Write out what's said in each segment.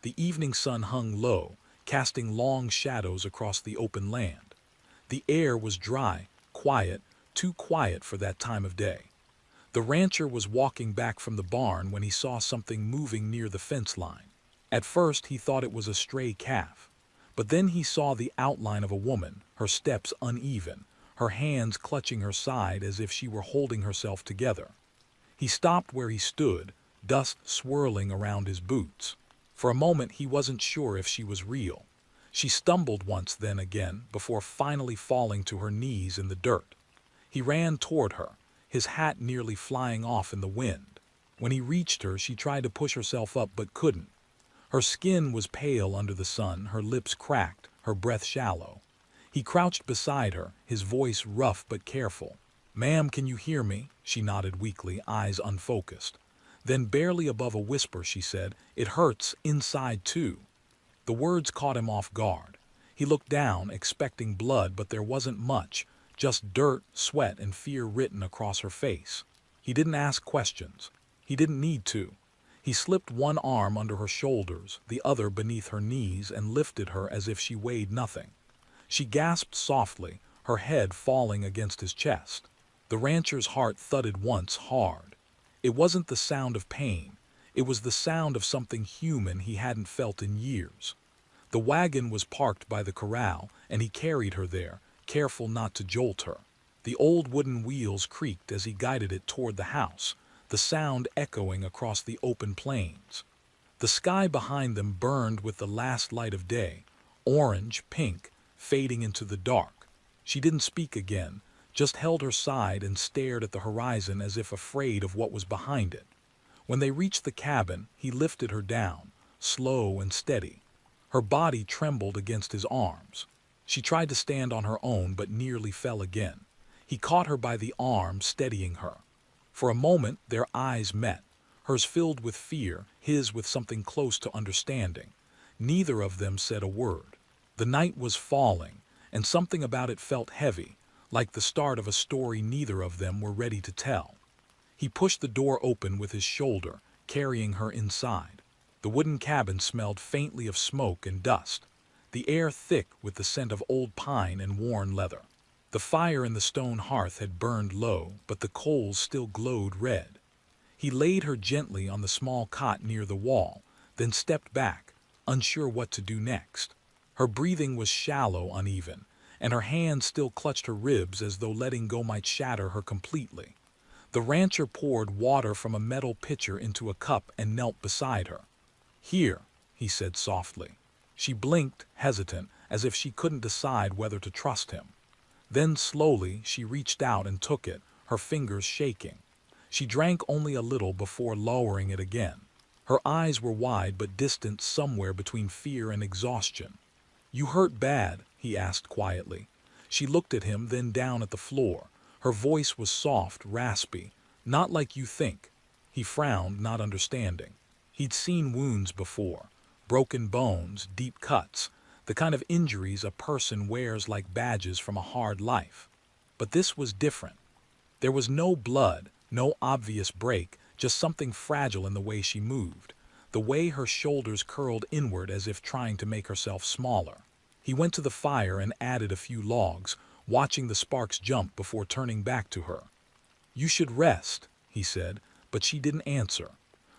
The evening sun hung low, casting long shadows across the open land. The air was dry, quiet, too quiet for that time of day. The rancher was walking back from the barn when he saw something moving near the fence line. At first he thought it was a stray calf, but then he saw the outline of a woman, her steps uneven, her hands clutching her side as if she were holding herself together. He stopped where he stood, dust swirling around his boots. For a moment he wasn't sure if she was real. She stumbled once then again before finally falling to her knees in the dirt. He ran toward her, his hat nearly flying off in the wind. When he reached her, she tried to push herself up but couldn't. Her skin was pale under the sun, her lips cracked, her breath shallow. He crouched beside her, his voice rough but careful. "Ma'am, can you hear me?" She nodded weakly, eyes unfocused. Then, barely above a whisper, she said, "It hurts inside too." The words caught him off guard. He looked down, expecting blood, but there wasn't much, just dirt, sweat, and fear written across her face. He didn't ask questions. He didn't need to. He slipped one arm under her shoulders, the other beneath her knees, and lifted her as if she weighed nothing. She gasped softly, her head falling against his chest. The rancher's heart thudded once hard. It wasn't the sound of pain. It was the sound of something human he hadn't felt in years. The wagon was parked by the corral, and he carried her there, careful not to jolt her. The old wooden wheels creaked as he guided it toward the house, the sound echoing across the open plains. The sky behind them burned with the last light of day, orange, pink, fading into the dark. She didn't speak again, just held her side and stared at the horizon as if afraid of what was behind it. When they reached the cabin, he lifted her down, slow and steady. Her body trembled against his arms. She tried to stand on her own but nearly fell again. He caught her by the arm, steadying her. For a moment their eyes met, hers filled with fear, his with something close to understanding. Neither of them said a word. The night was falling, and something about it felt heavy, like the start of a story neither of them were ready to tell. He pushed the door open with his shoulder, carrying her inside. The wooden cabin smelled faintly of smoke and dust, the air thick with the scent of old pine and worn leather. The fire in the stone hearth had burned low, but the coals still glowed red. He laid her gently on the small cot near the wall, then stepped back, unsure what to do next. Her breathing was shallow, uneven, and her hands still clutched her ribs as though letting go might shatter her completely. The rancher poured water from a metal pitcher into a cup and knelt beside her. "Here," he said softly. She blinked, hesitant, as if she couldn't decide whether to trust him. Then slowly she reached out and took it, her fingers shaking. She drank only a little before lowering it again. Her eyes were wide but distant, somewhere between fear and exhaustion. "You hurt bad?" he asked quietly. She looked at him, then down at the floor. Her voice was soft, raspy. "Not like you think." He frowned, not understanding. He'd seen wounds before. Broken bones, deep cuts, the kind of injuries a person wears like badges from a hard life. But this was different. There was no blood, no obvious break, just something fragile in the way she moved, the way her shoulders curled inward as if trying to make herself smaller. He went to the fire and added a few logs, watching the sparks jump before turning back to her. "You should rest," he said, but she didn't answer.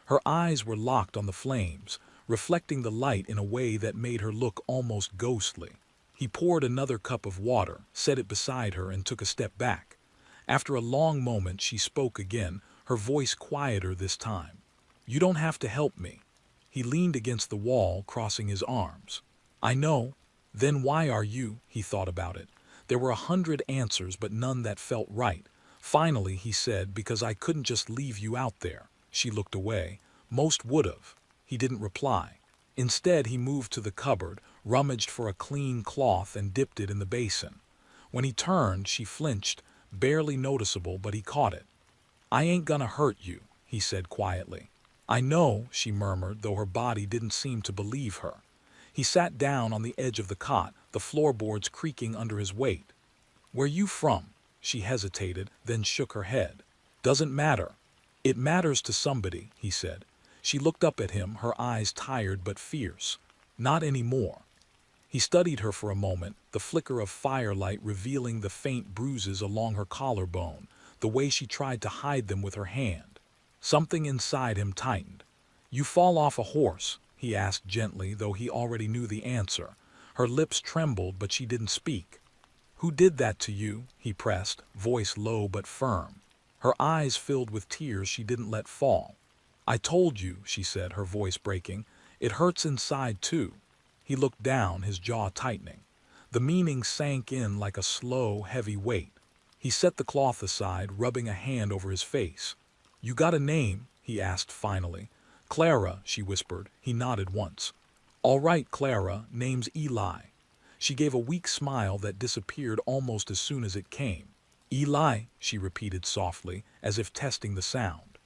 Her eyes were locked on the flames, reflecting the light in a way that made her look almost ghostly. He poured another cup of water, set it beside her, and took a step back. After a long moment she spoke again, her voice quieter this time. "You don't have to help me." He leaned against the wall, crossing his arms. "I know." Then why are you? He thought about it. There were 100 answers, but none that felt right. Finally, he said, "Because I couldn't just leave you out there." She looked away. Most would have. He didn't reply. Instead, he moved to the cupboard, rummaged for a clean cloth, and dipped it in the basin. When he turned, she flinched, barely noticeable, but he caught it. "I ain't gonna hurt you," he said quietly. "I know," she murmured, though her body didn't seem to believe her. He sat down on the edge of the cot, the floorboards creaking under his weight. "Where you from?" She hesitated, then shook her head. "Doesn't matter." "It matters to somebody," he said. She looked up at him, her eyes tired but fierce. Not anymore. He studied her for a moment, the flicker of firelight revealing the faint bruises along her collarbone, the way she tried to hide them with her hand. Something inside him tightened. "You fall off a horse?" he asked gently, though he already knew the answer. Her lips trembled, but she didn't speak. "Who did that to you?" he pressed, voice low but firm. Her eyes filled with tears she didn't let fall. "I told you," she said, her voice breaking. "It hurts inside too." He looked down, his jaw tightening. The meaning sank in like a slow, heavy weight. He set the cloth aside, rubbing a hand over his face. "You got a name?" he asked finally. "Clara," she whispered. He nodded once. "All right, Clara, name's Eli." She gave a weak smile that disappeared almost as soon as it came. "Eli," she repeated softly, as if testing the sound.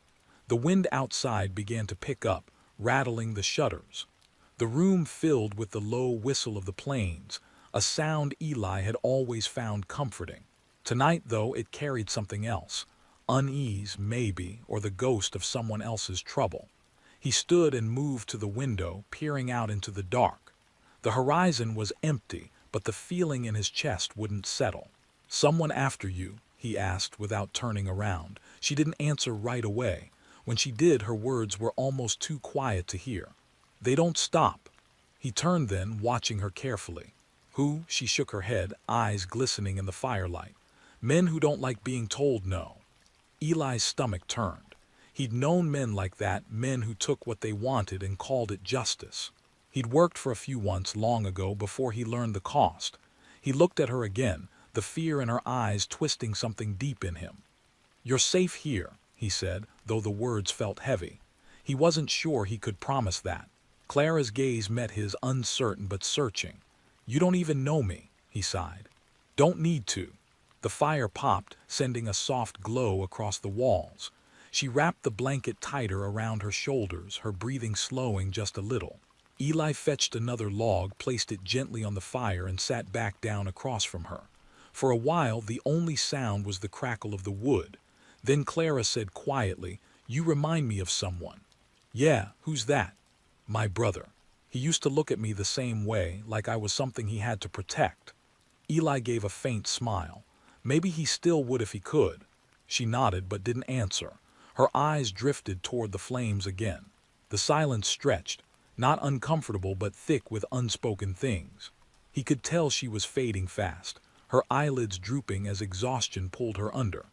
The wind outside began to pick up, rattling the shutters. The room filled with the low whistle of the planes, a sound Eli had always found comforting. Tonight, though, it carried something else. Unease, maybe, or the ghost of someone else's trouble. He stood and moved to the window, peering out into the dark. The horizon was empty, but the feeling in his chest wouldn't settle. "Someone after you?" he asked without turning around. She didn't answer right away. When she did, her words were almost too quiet to hear. "They don't stop." He turned then, watching her carefully. "Who?" She shook her head, eyes glistening in the firelight. "Men who don't like being told no." Eli's stomach turned. He'd known men like that, men who took what they wanted and called it justice. He'd worked for a few once long ago before he learned the cost. He looked at her again, the fear in her eyes twisting something deep in him. "You're safe here," he said, though the words felt heavy. He wasn't sure he could promise that. Clara's gaze met his, uncertain but searching. "You don't even know me," he sighed. "Don't need to." The fire popped, sending a soft glow across the walls. She wrapped the blanket tighter around her shoulders, her breathing slowing just a little. Eli fetched another log, placed it gently on the fire, and sat back down across from her. For a while, the only sound was the crackle of the wood. Then Clara said quietly, "You remind me of someone." "Yeah, who's that?" "My brother. He used to look at me the same way, like I was something he had to protect." Eli gave a faint smile. Maybe he still would if he could. She nodded but didn't answer. Her eyes drifted toward the flames again. The silence stretched, not uncomfortable but thick with unspoken things. He could tell she was fading fast, her eyelids drooping as exhaustion pulled her under.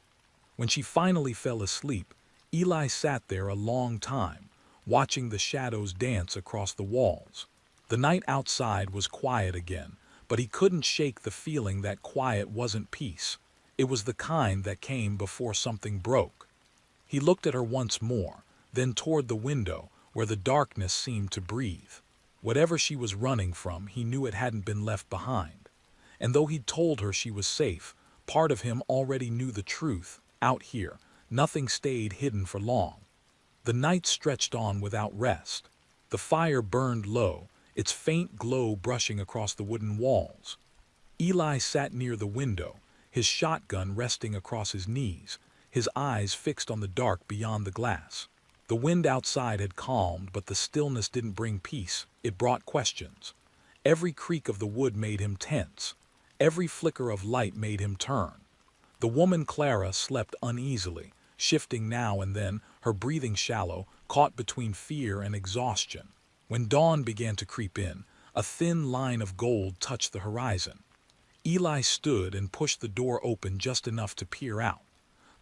When she finally fell asleep, Eli sat there a long time, watching the shadows dance across the walls. The night outside was quiet again, but he couldn't shake the feeling that quiet wasn't peace. It was the kind that came before something broke. He looked at her once more, then toward the window, where the darkness seemed to breathe. Whatever she was running from, he knew it hadn't been left behind. And though he'd told her she was safe, part of him already knew the truth. Out here, nothing stayed hidden for long. The night stretched on without rest. The fire burned low, its faint glow brushing across the wooden walls. Eli sat near the window, his shotgun resting across his knees, his eyes fixed on the dark beyond the glass. The wind outside had calmed, but the stillness didn't bring peace, it brought questions. Every creak of the wood made him tense. Every flicker of light made him turn. The woman Clara slept uneasily, shifting now and then, her breathing shallow, caught between fear and exhaustion. When dawn began to creep in, a thin line of gold touched the horizon. Eli stood and pushed the door open just enough to peer out.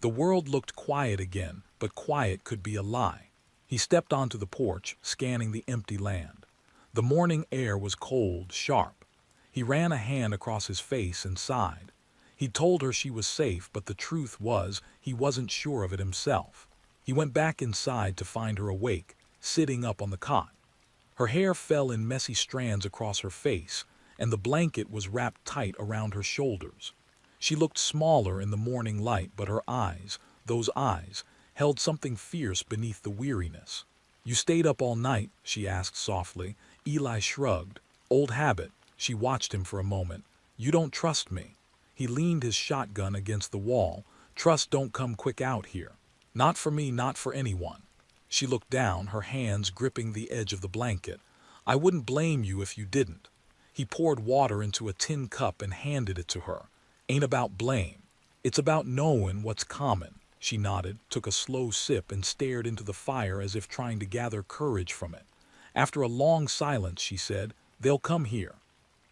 The world looked quiet again, but quiet could be a lie. He stepped onto the porch, scanning the empty land. The morning air was cold, sharp. He ran a hand across his face and sighed. He'd told her she was safe, but the truth was, he wasn't sure of it himself. He went back inside to find her awake, sitting up on the cot. Her hair fell in messy strands across her face, and the blanket was wrapped tight around her shoulders. She looked smaller in the morning light, but her eyes, those eyes, held something fierce beneath the weariness. "You stayed up all night?" she asked softly. Eli shrugged. "Old habit." She watched him for a moment. "You don't trust me." He leaned his shotgun against the wall. "Trust don't come quick out here. Not for me, not for anyone." She looked down, her hands gripping the edge of the blanket. "I wouldn't blame you if you didn't." He poured water into a tin cup and handed it to her. "Ain't about blame. It's about knowing what's common." She nodded, took a slow sip, and stared into the fire as if trying to gather courage from it. After a long silence, she said, "They'll come here."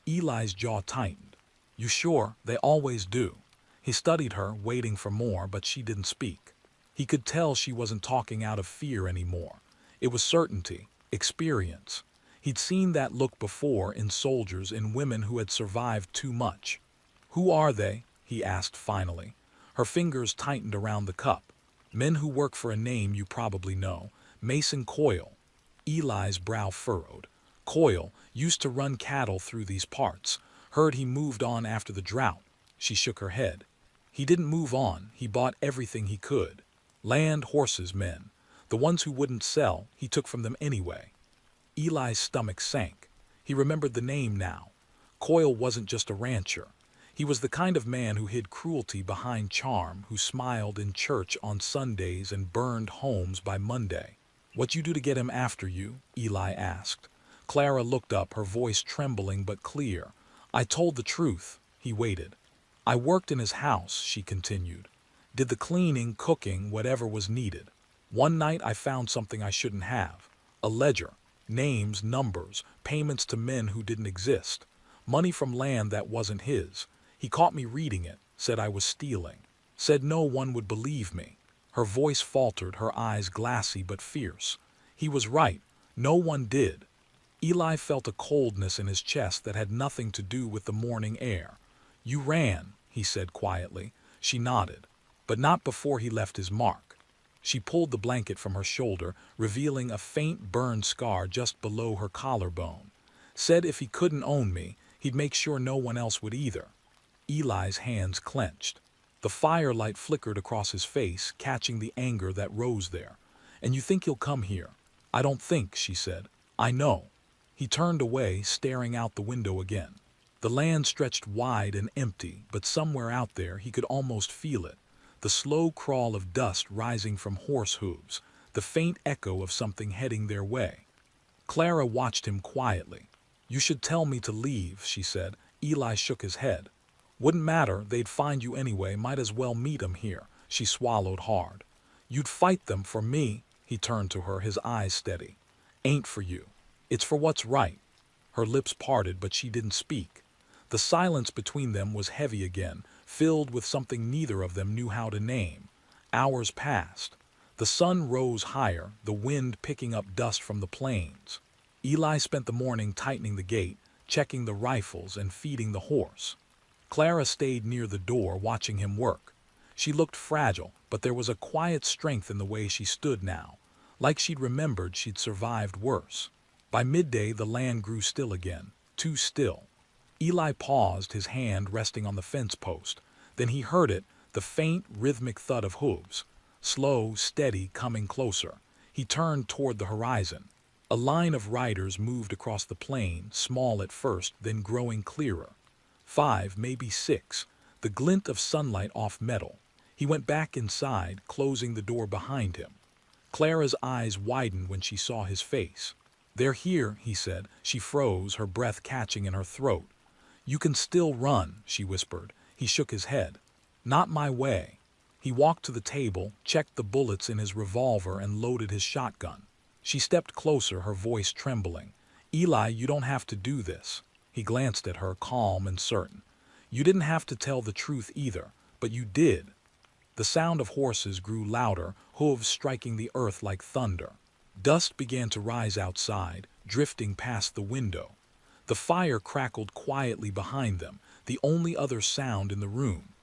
Eli's jaw tightened. "You sure? They always do." He studied her, waiting for more, but she didn't speak. He could tell she wasn't talking out of fear anymore. It was certainty, experience. He'd seen that look before in soldiers, in women who had survived too much. "Who are they?" he asked finally. Her fingers tightened around the cup. "Men who work for a name you probably know. Mason Coyle." Eli's brow furrowed. "Coyle used to run cattle through these parts. Heard he moved on after the drought." She shook her head. "He didn't move on. He bought everything he could. Land, horses, men. The ones who wouldn't sell, he took from them anyway." Eli's stomach sank. He remembered the name now. Coyle wasn't just a rancher. He was the kind of man who hid cruelty behind charm, who smiled in church on Sundays and burned homes by Monday. "What you do to get him after you?" Eli asked. Clara looked up, her voice trembling but clear. "I told the truth." He waited. "I worked in his house," she continued. "Did the cleaning, cooking, whatever was needed. One night I found something I shouldn't have. A ledger. Names, numbers, payments to men who didn't exist. Money from land that wasn't his. He caught me reading it, said I was stealing. Said no one would believe me." Her voice faltered, her eyes glassy but fierce. He was right. No one did. Eli felt a coldness in his chest that had nothing to do with the morning air. "You ran," he said quietly. She nodded. "But not before he left his mark." She pulled the blanket from her shoulder, revealing a faint burn scar just below her collarbone. "Said if he couldn't own me, he'd make sure no one else would either." Eli's hands clenched. The firelight flickered across his face, catching the anger that rose there. "And you think he'll come here?" "I don't think," she said. "I know." He turned away, staring out the window again. The land stretched wide and empty, but somewhere out there he could almost feel it. The slow crawl of dust rising from horse hooves, the faint echo of something heading their way. Clara watched him quietly. "You should tell me to leave," she said. Eli shook his head. "Wouldn't matter, they'd find you anyway, might as well meet 'em here." She swallowed hard. "You'd fight them for me." He turned to her, his eyes steady. "Ain't for you. It's for what's right." Her lips parted, but she didn't speak. The silence between them was heavy again, filled with something neither of them knew how to name. Hours passed. The sun rose higher, the wind picking up dust from the plains. Eli spent the morning tightening the gate, checking the rifles, and feeding the horse. Clara stayed near the door, watching him work. She looked fragile, but there was a quiet strength in the way she stood now, like she'd remembered she'd survived worse. By midday, the land grew still again, too still. Eli paused, his hand resting on the fence post. Then he heard it, the faint, rhythmic thud of hooves. Slow, steady, coming closer. He turned toward the horizon. A line of riders moved across the plain, small at first, then growing clearer. 5, maybe 6, the glint of sunlight off metal. He went back inside, closing the door behind him. Clara's eyes widened when she saw his face. "They're here," he said. She froze, her breath catching in her throat. "You can still run," she whispered. He shook his head. "Not my way." He walked to the table, checked the bullets in his revolver, and loaded his shotgun. She stepped closer, her voice trembling. "Eli, you don't have to do this." He glanced at her, calm and certain. "You didn't have to tell the truth either, but you did." The sound of horses grew louder, hooves striking the earth like thunder. Dust began to rise outside, drifting past the window. The fire crackled quietly behind them, the only other sound in the room.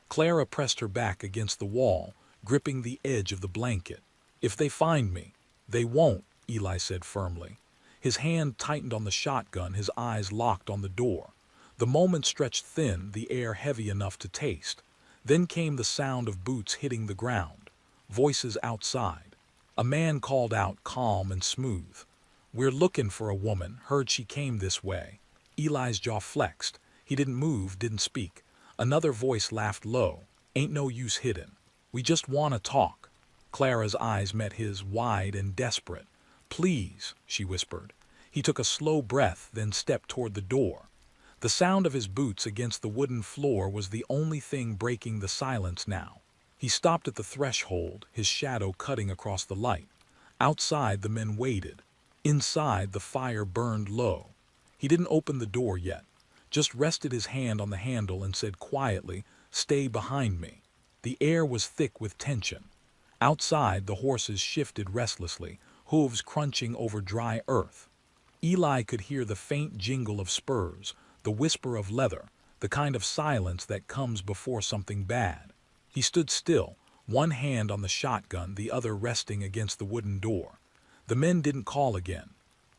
Clara pressed her back against the wall, gripping the edge of the blanket. "If they find me." "They won't," Eli said firmly. His hand tightened on the shotgun, his eyes locked on the door. The moment stretched thin, the air heavy enough to taste. Then came the sound of boots hitting the ground. Voices outside. A man called out, calm and smooth. "We're looking for a woman, heard she came this way." Eli's jaw flexed. He didn't move, didn't speak. Another voice laughed low. "Ain't no use hidden. We just want to talk." Clara's eyes met his, wide and desperate. "Please," she whispered. He took a slow breath, then stepped toward the door. The sound of his boots against the wooden floor was the only thing breaking the silence now. He stopped at the threshold, his shadow cutting across the light. Outside, the men waited. Inside, the fire burned low. He didn't open the door yet, just rested his hand on the handle and said quietly, "Stay behind me." The air was thick with tension. Outside, the horses shifted restlessly, hooves crunching over dry earth. Eli could hear the faint jingle of spurs, the whisper of leather, the kind of silence that comes before something bad. He stood still, one hand on the shotgun, the other resting against the wooden door. The men didn't call again.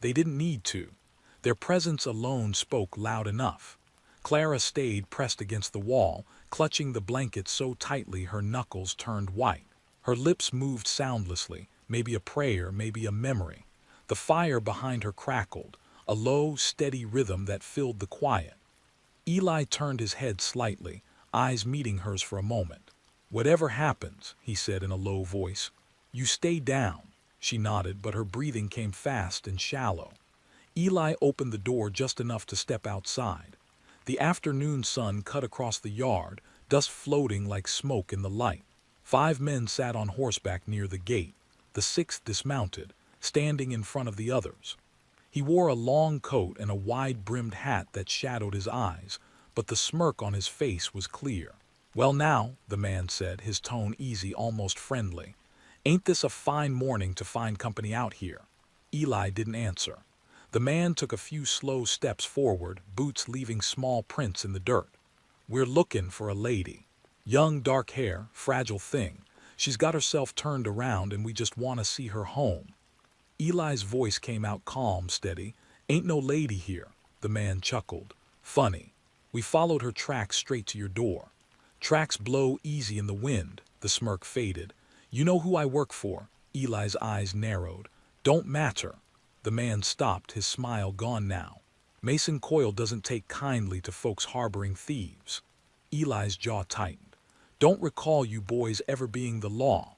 They didn't need to. Their presence alone spoke loud enough. Clara stayed pressed against the wall, clutching the blanket so tightly her knuckles turned white. Her lips moved soundlessly, maybe a prayer, maybe a memory. The fire behind her crackled, a low, steady rhythm that filled the quiet. Eli turned his head slightly, eyes meeting hers for a moment. "Whatever happens," he said in a low voice, "you stay down." She nodded, but her breathing came fast and shallow. Eli opened the door just enough to step outside. The afternoon sun cut across the yard, dust floating like smoke in the light. 5 men sat on horseback near the gate, the 6th dismounted, standing in front of the others. He wore a long coat and a wide-brimmed hat that shadowed his eyes, but the smirk on his face was clear. "Well now," the man said, his tone easy, almost friendly. "Ain't this a fine morning to find company out here?" Eli didn't answer. The man took a few slow steps forward, boots leaving small prints in the dirt. "We're looking for a lady. Young, dark hair, fragile thing. She's got herself turned around and we just want to see her home." Eli's voice came out calm, steady. "Ain't no lady here," the man chuckled. "Funny. We followed her tracks straight to your door." "Tracks blow easy in the wind," the smirk faded. "You know who I work for?" Eli's eyes narrowed. "Don't matter." The man stopped, his smile gone now. "Mason Coyle doesn't take kindly to folks harboring thieves." Eli's jaw tightened. "Don't recall you boys ever being the law."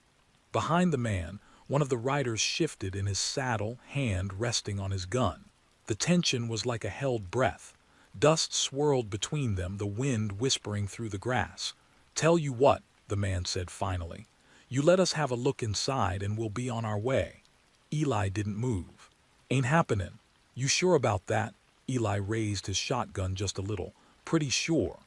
Behind the man, one of the riders shifted in his saddle, hand resting on his gun. The tension was like a held breath. Dust swirled between them, the wind whispering through the grass. "Tell you what," the man said finally. "You let us have a look inside and we'll be on our way." Eli didn't move. "Ain't happening." "You sure about that?" Eli raised his shotgun just a little. "Pretty sure."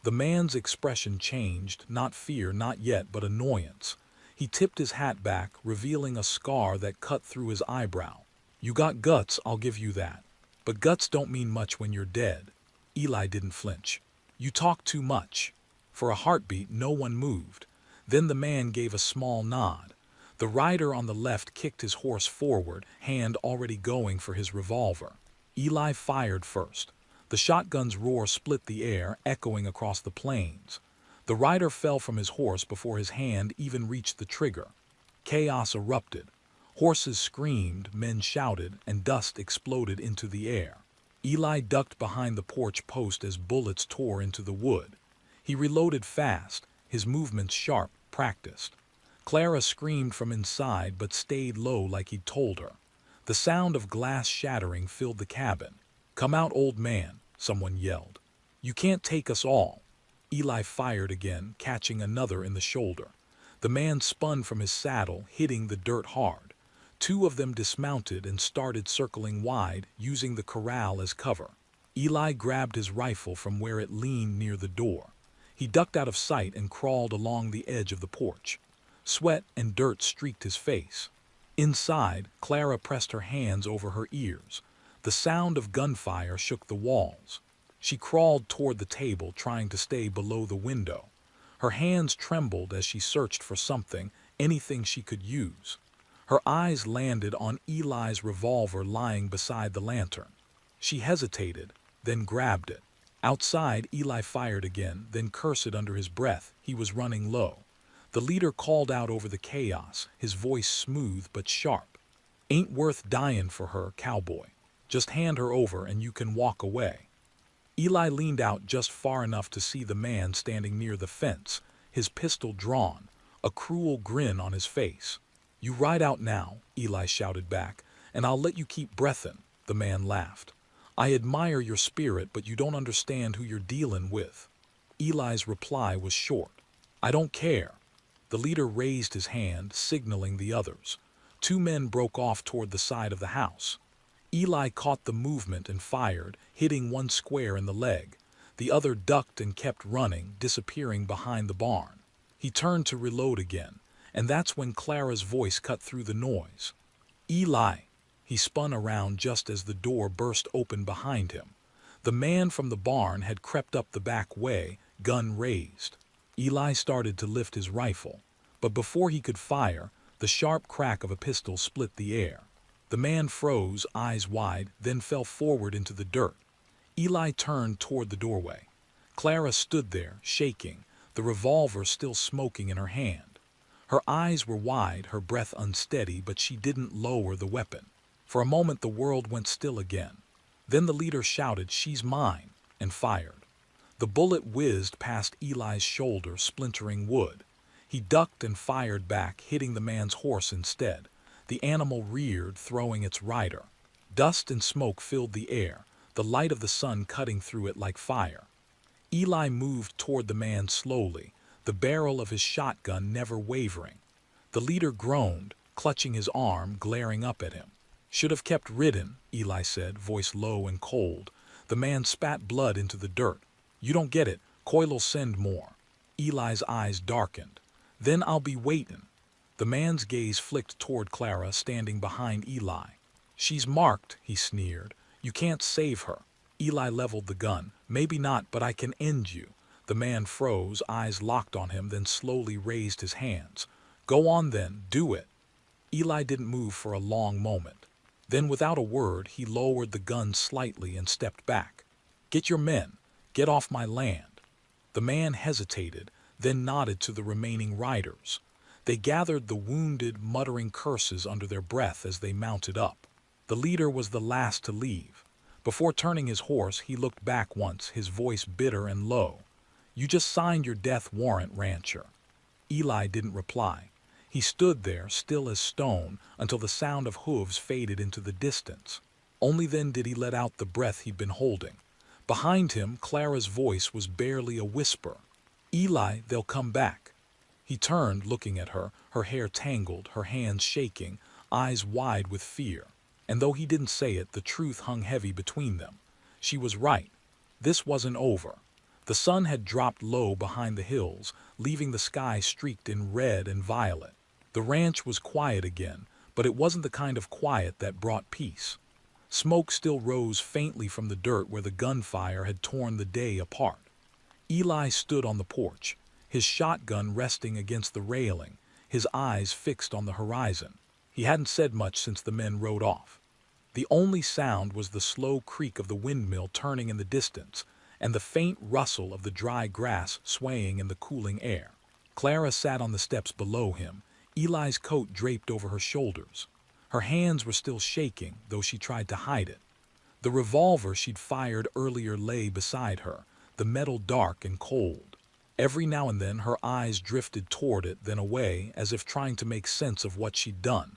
The man's expression changed, not fear, not yet, but annoyance. He tipped his hat back, revealing a scar that cut through his eyebrow. "You got guts, I'll give you that. But guts don't mean much when you're dead." Eli didn't flinch. "You talk too much." For a heartbeat, no one moved. Then the man gave a small nod. The rider on the left kicked his horse forward, hand already going for his revolver. Eli fired first. The shotgun's roar split the air, echoing across the plains. The rider fell from his horse before his hand even reached the trigger. Chaos erupted. Horses screamed, men shouted, and dust exploded into the air. Eli ducked behind the porch post as bullets tore into the wood. He reloaded fast, his movements sharp, practiced. Clara screamed from inside but stayed low like he'd told her. The sound of glass shattering filled the cabin. "Come out, old man," someone yelled. "You can't take us all." Eli fired again, catching another in the shoulder. The man spun from his saddle, hitting the dirt hard. 2 of them dismounted and started circling wide, using the corral as cover. Eli grabbed his rifle from where it leaned near the door. He ducked out of sight and crawled along the edge of the porch. Sweat and dirt streaked his face. Inside, Clara pressed her hands over her ears. The sound of gunfire shook the walls. She crawled toward the table, trying to stay below the window. Her hands trembled as she searched for something, anything she could use. Her eyes landed on Eli's revolver lying beside the lantern. She hesitated, then grabbed it. Outside, Eli fired again, then cursed under his breath. He was running low. The leader called out over the chaos, his voice smooth but sharp. "Ain't worth dying for her, Cowboy. Just hand her over and you can walk away." Eli leaned out just far enough to see the man standing near the fence, his pistol drawn, a cruel grin on his face. "You ride out now," Eli shouted back, "and I'll let you keep breathin'," the man laughed. "I admire your spirit, but you don't understand who you're dealing with." Eli's reply was short. "I don't care." The leader raised his hand, signaling the others. Two men broke off toward the side of the house. Eli caught the movement and fired, hitting one square in the leg. The other ducked and kept running, disappearing behind the barn. He turned to reload again, and that's when Clara's voice cut through the noise. "Eli!" He spun around just as the door burst open behind him. The man from the barn had crept up the back way, gun raised. Eli started to lift his rifle, but before he could fire, the sharp crack of a pistol split the air. The man froze, eyes wide, then fell forward into the dirt. Eli turned toward the doorway. Clara stood there, shaking, the revolver still smoking in her hand. Her eyes were wide, her breath unsteady, but she didn't lower the weapon. For a moment the world went still again. Then the leader shouted, "She's mine," and fired. The bullet whizzed past Eli's shoulder, splintering wood. He ducked and fired back, hitting the man's horse instead. The animal reared, throwing its rider. Dust and smoke filled the air, the light of the sun cutting through it like fire. Eli moved toward the man slowly, the barrel of his shotgun never wavering. The leader groaned, clutching his arm, glaring up at him. "Should have kept ridden," Eli said, voice low and cold. The man spat blood into the dirt. "You don't get it. Coyle'll send more." Eli's eyes darkened. "Then I'll be waitin'." The man's gaze flicked toward Clara, standing behind Eli. "She's marked," he sneered. "You can't save her." Eli leveled the gun. "Maybe not, but I can end you." The man froze, eyes locked on him, then slowly raised his hands. "Go on then, do it." Eli didn't move for a long moment. Then without a word, he lowered the gun slightly and stepped back. "Get your men. Get off my land." The man hesitated, then nodded to the remaining riders. They gathered the wounded, muttering curses under their breath as they mounted up. The leader was the last to leave. Before turning his horse, he looked back once, his voice bitter and low. "You just signed your death warrant, rancher." Eli didn't reply. He stood there, still as stone, until the sound of hooves faded into the distance. Only then did he let out the breath he'd been holding. Behind him, Clara's voice was barely a whisper. "Eli, they'll come back." He turned, looking at her, her hair tangled, her hands shaking, eyes wide with fear. And though he didn't say it, the truth hung heavy between them. She was right. This wasn't over. The sun had dropped low behind the hills, leaving the sky streaked in red and violet. The ranch was quiet again, but it wasn't the kind of quiet that brought peace. Smoke still rose faintly from the dirt where the gunfire had torn the day apart. Eli stood on the porch, his shotgun resting against the railing, his eyes fixed on the horizon. He hadn't said much since the men rode off. The only sound was the slow creak of the windmill turning in the distance, and the faint rustle of the dry grass swaying in the cooling air. Clara sat on the steps below him, Eli's coat draped over her shoulders. Her hands were still shaking, though she tried to hide it. The revolver she'd fired earlier lay beside her, the metal dark and cold. Every now and then her eyes drifted toward it, then away, as if trying to make sense of what she'd done.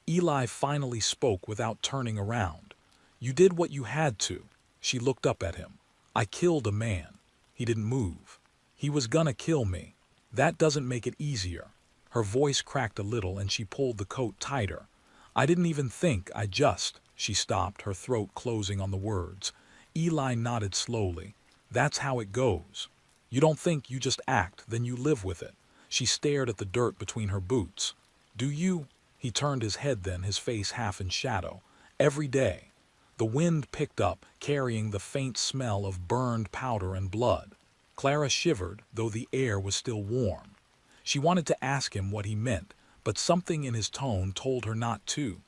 Eli finally spoke without turning around. "You did what you had to." She looked up at him. "I killed a man." He didn't move. "He was gonna kill me. That doesn't make it easier." Her voice cracked a little and she pulled the coat tighter. "I didn't even think, I just—" She stopped, her throat closing on the words. Eli nodded slowly. "That's how it goes. You don't think, you just act, then you live with it." She stared at the dirt between her boots. "Do you?" He turned his head then, his face half in shadow. "Every day." The wind picked up, carrying the faint smell of burned powder and blood. Clara shivered, though the air was still warm. She wanted to ask him what he meant, but something in his tone told her not to.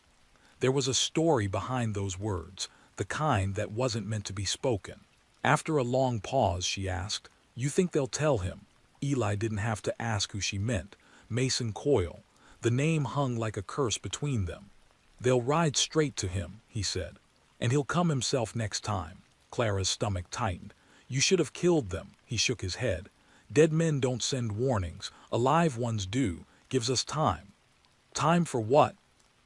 There was a story behind those words, the kind that wasn't meant to be spoken. After a long pause, she asked, "You think they'll tell him?" Eli didn't have to ask who she meant. Mason Coyle. The name hung like a curse between them. "They'll ride straight to him," he said. "And he'll come himself next time." Clara's stomach tightened. "You should have killed them." He shook his head. Dead men don't send warnings, alive ones do, gives us time. Time for what?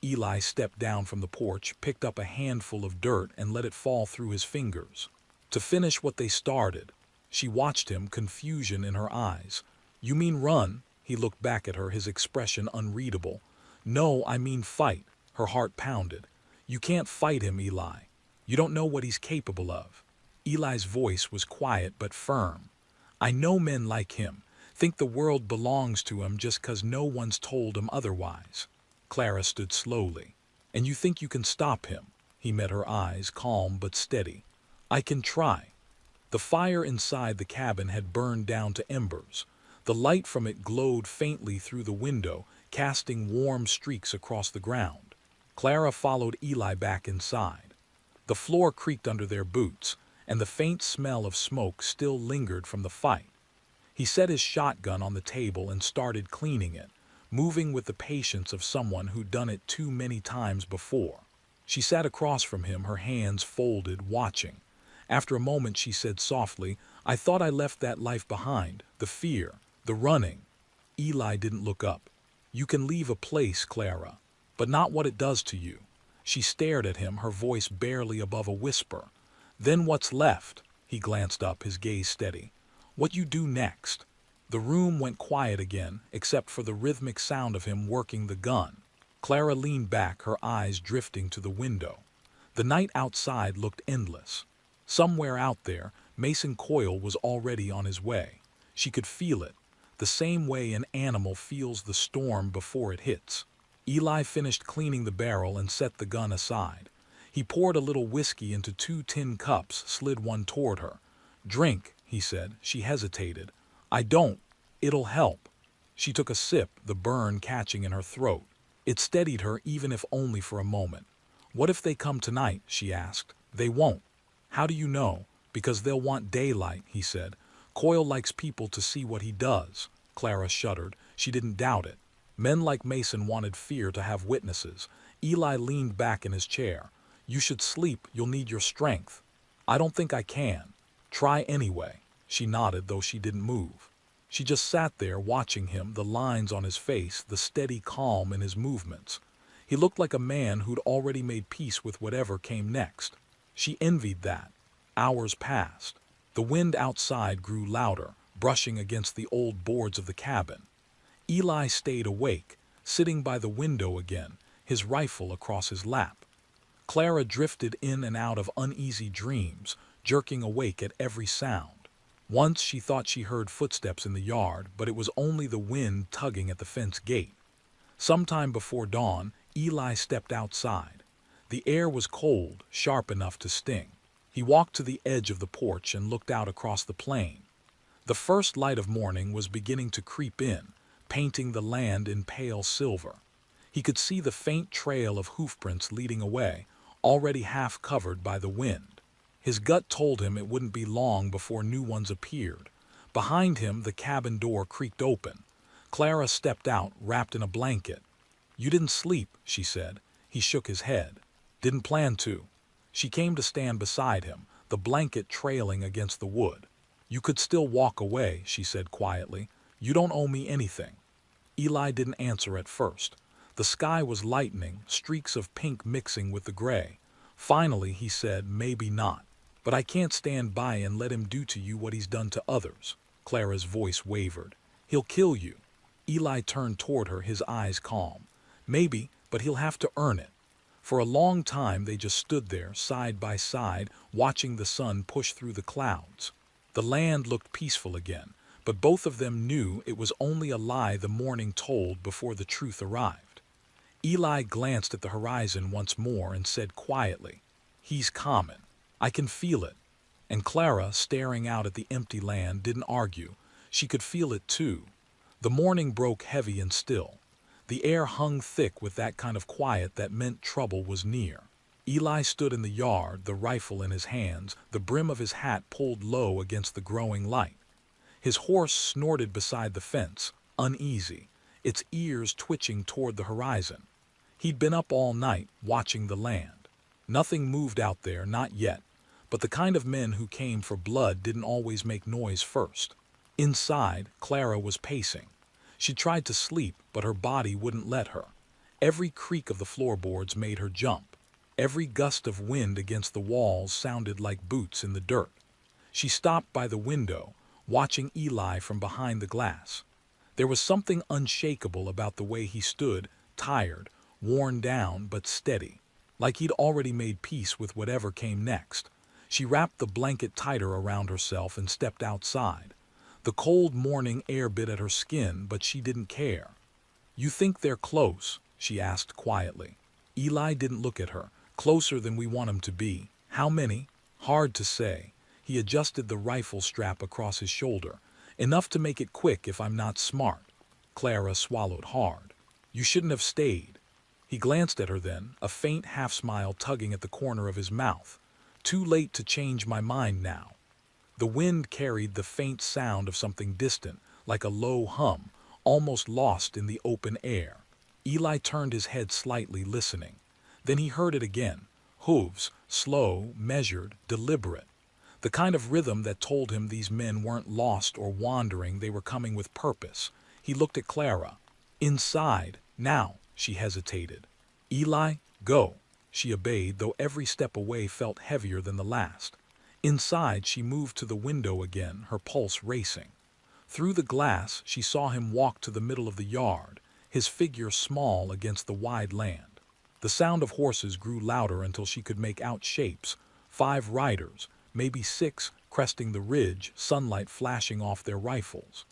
Eli stepped down from the porch, picked up a handful of dirt and let it fall through his fingers. To finish what they started. She watched him, confusion in her eyes. You mean run? He looked back at her, his expression unreadable. No, I mean fight. Her heart pounded. You can't fight him, Eli. You don't know what he's capable of. Eli's voice was quiet but firm. I know men like him, think the world belongs to him just 'cause no one's told him otherwise. Clara stood slowly. And you think you can stop him? He met her eyes, calm but steady. I can try. The fire inside the cabin had burned down to embers. The light from it glowed faintly through the window, casting warm streaks across the ground. Clara followed Eli back inside. The floor creaked under their boots, and the faint smell of smoke still lingered from the fight. He set his shotgun on the table and started cleaning it, moving with the patience of someone who'd done it too many times before. She sat across from him, her hands folded, watching. After a moment she said softly, I thought I left that life behind, the fear, the running. Eli didn't look up. You can leave a place, Clara, but not what it does to you. She stared at him, her voice barely above a whisper. Then what's left? He glanced up, his gaze steady. What you do next? The room went quiet again, except for the rhythmic sound of him working the gun. Clara leaned back, her eyes drifting to the window. The night outside looked endless. Somewhere out there, Mason Coyle was already on his way. She could feel it, the same way an animal feels the storm before it hits. Eli finished cleaning the barrel and set the gun aside. He poured a little whiskey into 2 tin cups, slid one toward her. Drink, he said. She hesitated. I don't. It'll help. She took a sip, the burn catching in her throat. It steadied her, even if only for a moment. What if they come tonight? She asked. They won't. How do you know? Because they'll want daylight, he said. Coyle likes people to see what he does. Clara shuddered. She didn't doubt it. Men like Mason wanted fear to have witnesses. Eli leaned back in his chair. You should sleep. You'll need your strength. I don't think I can. Try anyway. She nodded, though she didn't move. She just sat there watching him, the lines on his face, the steady calm in his movements. He looked like a man who'd already made peace with whatever came next. She envied that. Hours passed. The wind outside grew louder, brushing against the old boards of the cabin. Eli stayed awake, sitting by the window again, his rifle across his lap. Clara drifted in and out of uneasy dreams, jerking awake at every sound. Once she thought she heard footsteps in the yard, but it was only the wind tugging at the fence gate. Sometime before dawn, Eli stepped outside. The air was cold, sharp enough to sting. He walked to the edge of the porch and looked out across the plain. The first light of morning was beginning to creep in, painting the land in pale silver. He could see the faint trail of hoofprints leading away, already half covered by the wind. His gut told him it wouldn't be long before new ones appeared. Behind him, the cabin door creaked open. Clara stepped out, wrapped in a blanket. You didn't sleep, she said. He shook his head. Didn't plan to. She came to stand beside him, the blanket trailing against the wood. You could still walk away, she said quietly. You don't owe me anything. Eli didn't answer at first. The sky was lightening, streaks of pink mixing with the gray. Finally, he said, maybe not. But I can't stand by and let him do to you what he's done to others. Clara's voice wavered. He'll kill you. Eli turned toward her, his eyes calm. Maybe, but he'll have to earn it. For a long time they just stood there, side by side, watching the sun push through the clouds. The land looked peaceful again, but both of them knew it was only a lie the morning told before the truth arrived. Eli glanced at the horizon once more and said quietly, He's coming. I can feel it. And Clara, staring out at the empty land, didn't argue. She could feel it too. The morning broke heavy and still. The air hung thick with that kind of quiet that meant trouble was near. Eli stood in the yard, the rifle in his hands, the brim of his hat pulled low against the growing light. His horse snorted beside the fence, uneasy, its ears twitching toward the horizon. He'd been up all night, watching the land. Nothing moved out there, not yet. But the kind of men who came for blood didn't always make noise first. Inside, Clara was pacing. She tried to sleep, but her body wouldn't let her. Every creak of the floorboards made her jump. Every gust of wind against the walls sounded like boots in the dirt. She stopped by the window, watching Eli from behind the glass. There was something unshakable about the way he stood, tired, worn down but steady, like he'd already made peace with whatever came next. She wrapped the blanket tighter around herself and stepped outside. The cold morning air bit at her skin, but she didn't care. "You think they're close?" she asked quietly. Eli didn't look at her. "Closer than we want 'em to be." "How many?" "Hard to say." He adjusted the rifle strap across his shoulder. "Enough to make it quick if I'm not smart." Clara swallowed hard. "You shouldn't have stayed." He glanced at her then, a faint half-smile tugging at the corner of his mouth. "Too late to change my mind now." The wind carried the faint sound of something distant, like a low hum, almost lost in the open air. Eli turned his head slightly, listening. Then he heard it again. Hooves, slow, measured, deliberate. The kind of rhythm that told him these men weren't lost or wandering, they were coming with purpose. He looked at Clara. "Inside, now," she hesitated. "Eli, go." She obeyed, though every step away felt heavier than the last. Inside, she moved to the window again, her pulse racing. Through the glass, she saw him walk to the middle of the yard, his figure small against the wide land. The sound of horses grew louder until she could make out shapes, 5 riders, maybe 6, cresting the ridge, sunlight flashing off their rifles.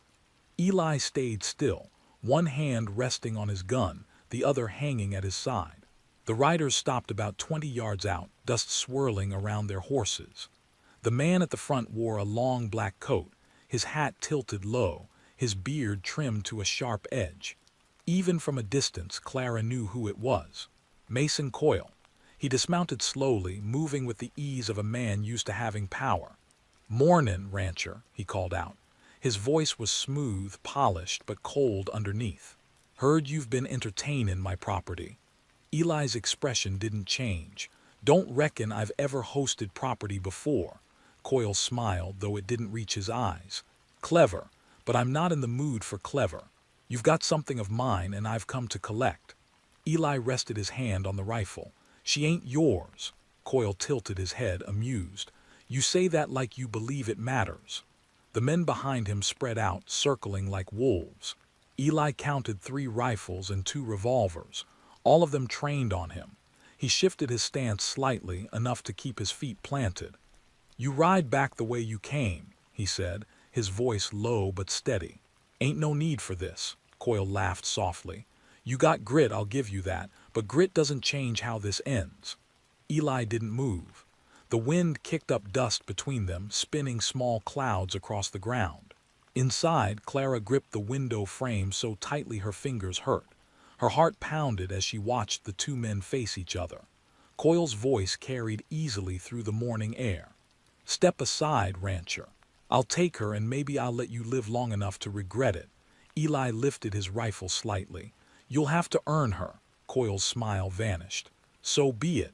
Eli stayed still, one hand resting on his gun, the other hanging at his side. The riders stopped about 20 yards out, dust swirling around their horses. The man at the front wore a long black coat, his hat tilted low, his beard trimmed to a sharp edge. Even from a distance, Clara knew who it was. Mason Coyle. He dismounted slowly, moving with the ease of a man used to having power. "Mornin', rancher," he called out. His voice was smooth, polished, but cold underneath. "Heard you've been entertainin' my property." Eli's expression didn't change. "Don't reckon I've ever hosted property before." Coyle smiled, though it didn't reach his eyes. "Clever, but I'm not in the mood for clever. You've got something of mine, and I've come to collect." Eli rested his hand on the rifle. "She ain't yours." Coyle tilted his head, amused. "You say that like you believe it matters." The men behind him spread out, circling like wolves. Eli counted 3 rifles and 2 revolvers, all of them trained on him. He shifted his stance slightly, enough to keep his feet planted. "You ride back the way you came," he said, his voice low but steady. "Ain't no need for this." Coyle laughed softly. "You got grit, I'll give you that, but grit doesn't change how this ends." Eli didn't move. The wind kicked up dust between them, spinning small clouds across the ground. Inside, Clara gripped the window frame so tightly her fingers hurt. Her heart pounded as she watched the 2 men face each other. Coyle's voice carried easily through the morning air. "Step aside, rancher. I'll take her, and maybe I'll let you live long enough to regret it." Eli lifted his rifle slightly. "You'll have to earn her." Coyle's smile vanished. "So be it."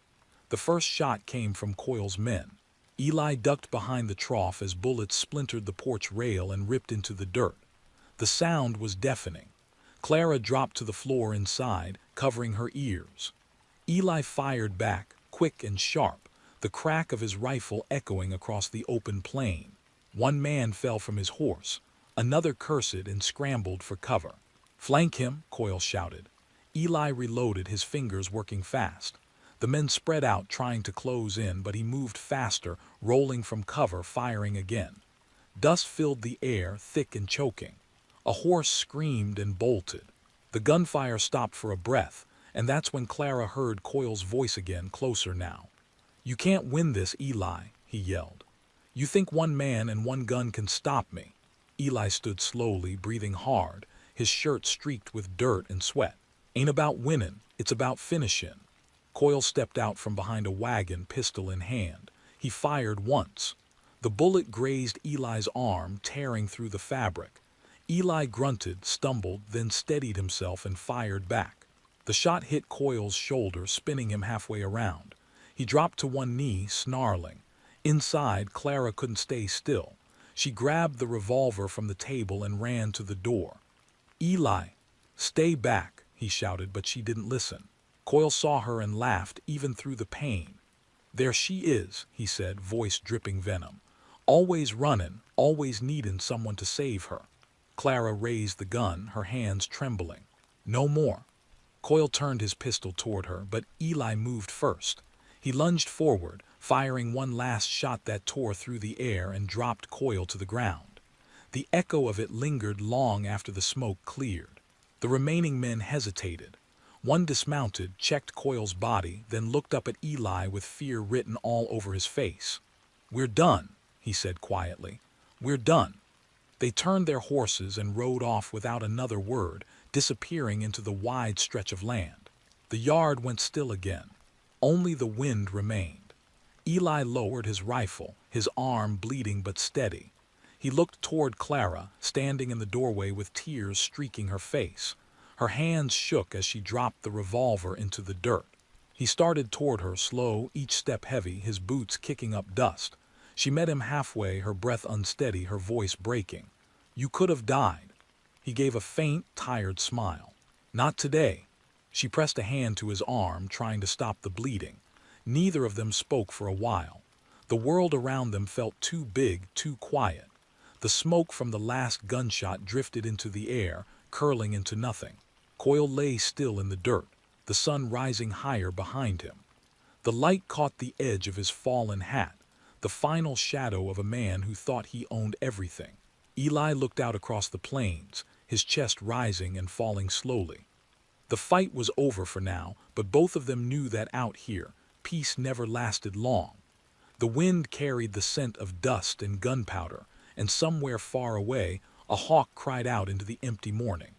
The first shot came from Coyle's men. Eli ducked behind the trough as bullets splintered the porch rail and ripped into the dirt. The sound was deafening. Clara dropped to the floor inside, covering her ears. Eli fired back, quick and sharp, the crack of his rifle echoing across the open plain. One man fell from his horse. Another cursed and scrambled for cover. "Flank him," Coyle shouted. Eli reloaded, his fingers working fast. The men spread out, trying to close in, but he moved faster, rolling from cover, firing again. Dust filled the air, thick and choking. A horse screamed and bolted. The gunfire stopped for a breath, and that's when Clara heard Coyle's voice again, closer now. "You can't win this, Eli," he yelled. "You think one man and one gun can stop me?" Eli stood slowly, breathing hard, his shirt streaked with dirt and sweat. "Ain't about winning, it's about finishing." Coyle stepped out from behind a wagon, pistol in hand. He fired once. The bullet grazed Eli's arm, tearing through the fabric. Eli grunted, stumbled, then steadied himself and fired back. The shot hit Coyle's shoulder, spinning him halfway around. He dropped to one knee, snarling. Inside, Clara couldn't stay still. She grabbed the revolver from the table and ran to the door. "Eli, stay back," he shouted, but she didn't listen. Coyle saw her and laughed even through the pain. "There she is," he said, voice dripping venom. "Always running, always needing someone to save her." Clara raised the gun, her hands trembling. "No more." Coyle turned his pistol toward her, but Eli moved first. He lunged forward, firing one last shot that tore through the air and dropped Coyle to the ground. The echo of it lingered long after the smoke cleared. The remaining men hesitated. One dismounted, checked Coyle's body, then looked up at Eli with fear written all over his face. "We're done," he said quietly. "We're done." They turned their horses and rode off without another word, disappearing into the wide stretch of land. The yard went still again. Only the wind remained. Eli lowered his rifle, his arm bleeding but steady. He looked toward Clara, standing in the doorway with tears streaking her face. Her hands shook as she dropped the revolver into the dirt. He started toward her, slow, each step heavy, his boots kicking up dust. She met him halfway, her breath unsteady, her voice breaking. "You could have died." He gave a faint, tired smile. "Not today." She pressed a hand to his arm, trying to stop the bleeding. Neither of them spoke for a while. The world around them felt too big, too quiet. The smoke from the last gunshot drifted into the air, curling into nothing. Coyle lay still in the dirt, the sun rising higher behind him. The light caught the edge of his fallen hat, the final shadow of a man who thought he owned everything. Eli looked out across the plains, his chest rising and falling slowly. The fight was over for now, but both of them knew that out here, peace never lasted long. The wind carried the scent of dust and gunpowder, and somewhere far away, a hawk cried out into the empty morning.